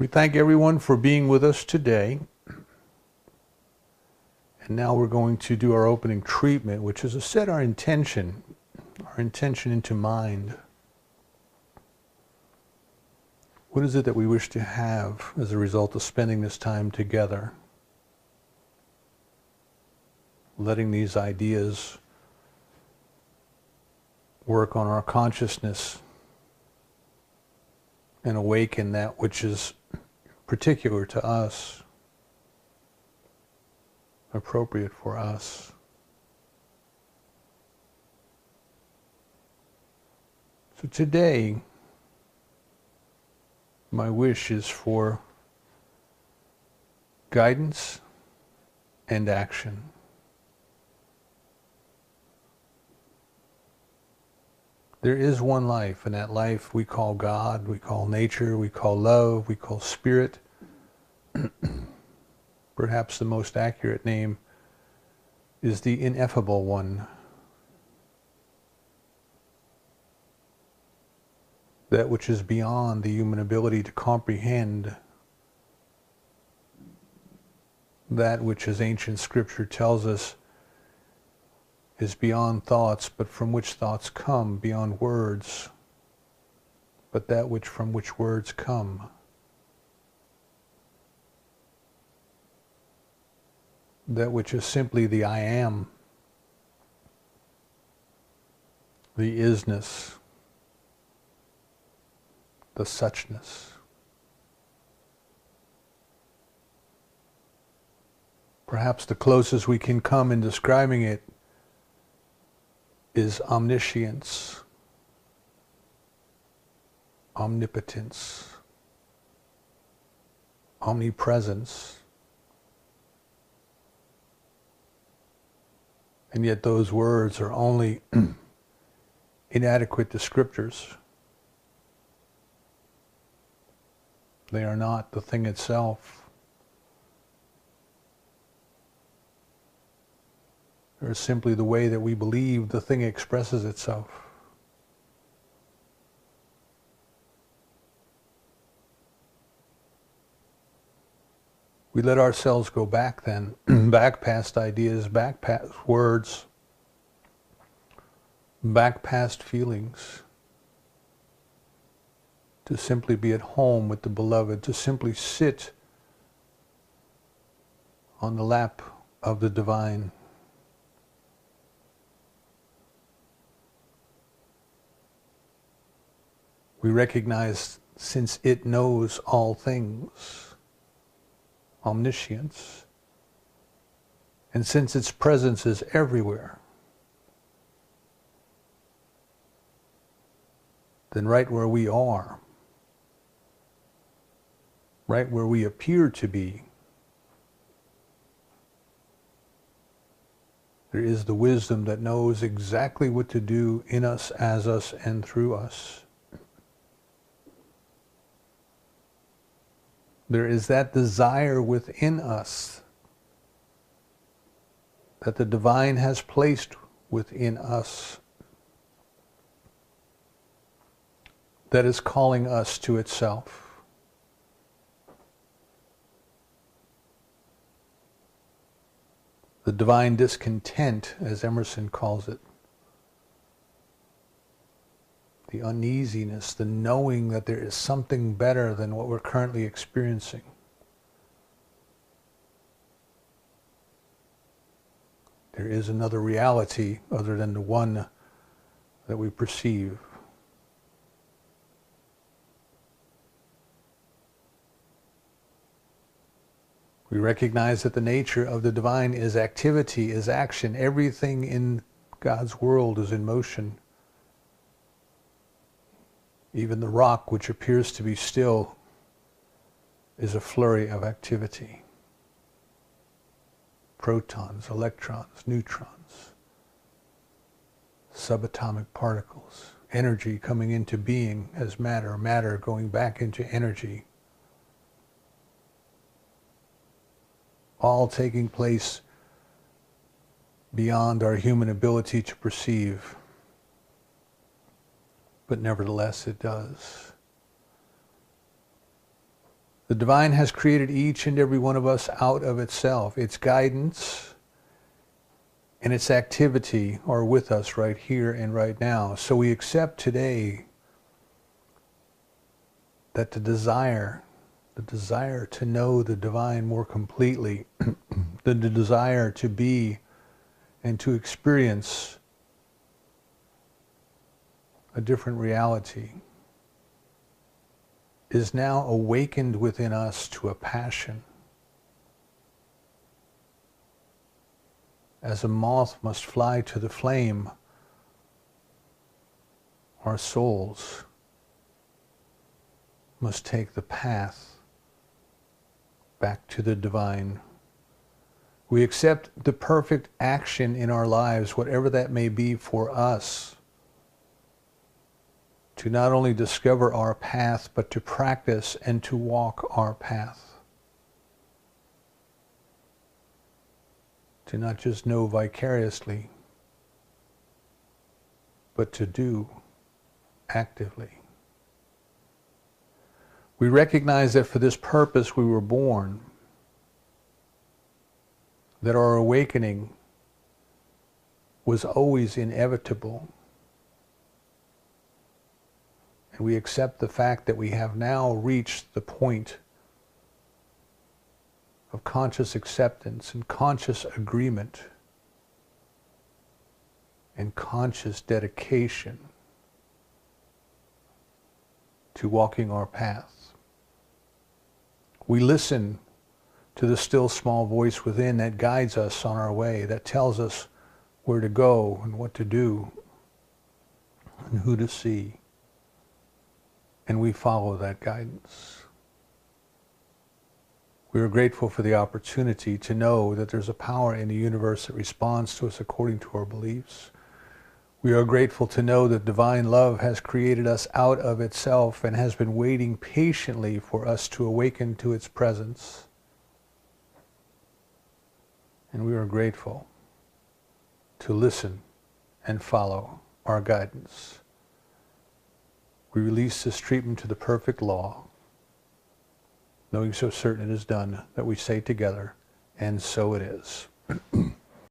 We thank everyone for being with us today. And now we're going to do our opening treatment, which is to set our intention into mind. What is it that we wish to have as a result of spending this time together? Letting these ideas work on our consciousness and awaken that which is particular to us, appropriate for us. So today, my wish is for guidance and action. There is one life, and that life we call God, we call nature, we call love, we call spirit. Perhaps the most accurate name is the ineffable one. That which is beyond the human ability to comprehend. That which, as ancient scripture tells us, is beyond thoughts, but from which thoughts come, beyond words, but that which from which words come. That which is simply the I am, the isness, the suchness. Perhaps the closest we can come in describing it is omniscience, omnipotence, omnipresence. And yet those words are only inadequate descriptors. They are not the thing itself. They're simply the way that we believe the thing expresses itself. We let ourselves go back then, back past ideas, back past words, back past feelings, to simply be at home with the beloved, to simply sit on the lap of the divine. We recognize, since it knows all things, omniscience, and since its presence is everywhere, then right where we are, right where we appear to be, there is the wisdom that knows exactly what to do in us, as us, and through us. There is that desire within us that the divine has placed within us that is calling us to itself. The divine discontent, as Emerson calls it. The uneasiness, the knowing that there is something better than what we're currently experiencing. There is another reality other than the one that we perceive. We recognize that the nature of the divine is activity, is action. Everything in God's world is in motion. Even the rock, which appears to be still, is a flurry of activity. Protons, electrons, neutrons, subatomic particles, energy coming into being as matter, matter going back into energy. All taking place beyond our human ability to perceive. But nevertheless it does. The divine has created each and every one of us out of itself. Its guidance and its activity are with us right here and right now. So we accept today that the desire to know the divine more completely, the desire to be and to experience a different reality, is now awakened within us to a passion. As a moth must fly to the flame, our souls must take the path back to the divine. We accept the perfect action in our lives, whatever that may be for us, to not only discover our path, but to practice and to walk our path. To not just know vicariously, but to do actively. We recognize that for this purpose we were born, that our awakening was always inevitable. And we accept the fact that we have now reached the point of conscious acceptance and conscious agreement and conscious dedication to walking our path. We listen to the still small voice within that guides us on our way, that tells us where to go and what to do and who to see. And we follow that guidance. We are grateful for the opportunity to know that there's a power in the universe that responds to us according to our beliefs. We are grateful to know that divine love has created us out of itself and has been waiting patiently for us to awaken to its presence. And we are grateful to listen and follow our guidance. We release this treatment to the perfect law, knowing so certain it is done that we say together, and so it is.